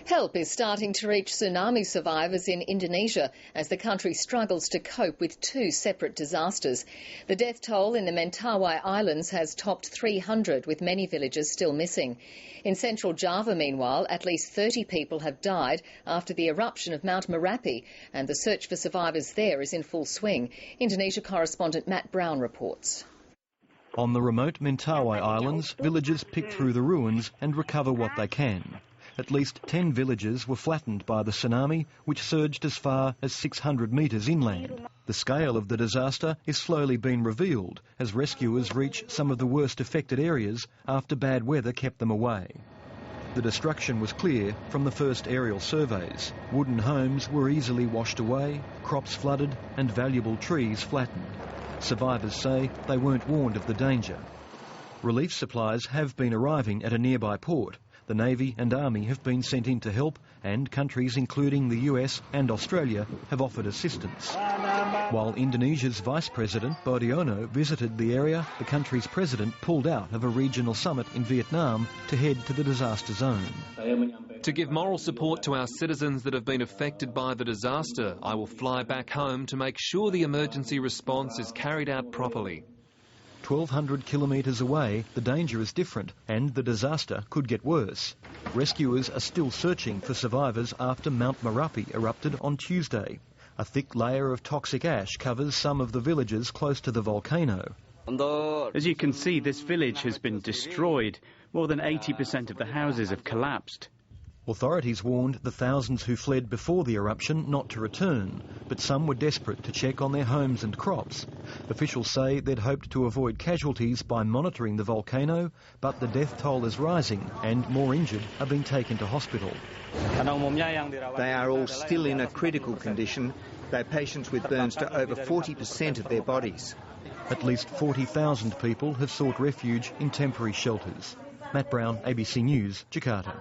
Help is starting to reach tsunami survivors in Indonesia as the country struggles to cope with two separate disasters. The death toll in the Mentawai Islands has topped 300, with many villages still missing. In central Java, meanwhile, at least 30 people have died after the eruption of Mount Merapi, and the search for survivors there is in full swing. Indonesia correspondent Matt Brown reports. On the remote Mentawai Islands, villagers pick through the ruins and recover what they can. At least 10 villages were flattened by the tsunami, which surged as far as 600 metres inland. The scale of the disaster is slowly being revealed as rescuers reach some of the worst affected areas after bad weather kept them away. The destruction was clear from the first aerial surveys. Wooden homes were easily washed away, crops flooded and valuable trees flattened. Survivors say they weren't warned of the danger. Relief supplies have been arriving at a nearby port. The Navy and Army have been sent in to help, and countries including the US and Australia have offered assistance. While Indonesia's Vice President Budiono visited the area, the country's president pulled out of a regional summit in Vietnam to head to the disaster zone. To give moral support to our citizens that have been affected by the disaster, I will fly back home to make sure the emergency response is carried out properly. 1,200 kilometres away, the danger is different and the disaster could get worse. Rescuers are still searching for survivors after Mount Merapi erupted on Tuesday. A thick layer of toxic ash covers some of the villages close to the volcano. As you can see, this village has been destroyed. More than 80% of the houses have collapsed. Authorities warned the thousands who fled before the eruption not to return, but some were desperate to check on their homes and crops. Officials say they'd hoped to avoid casualties by monitoring the volcano, but the death toll is rising and more injured are being taken to hospital. They are all still in a critical condition, though patients with burns to over 40% of their bodies. At least 40,000 people have sought refuge in temporary shelters. Matt Brown, ABC News, Jakarta.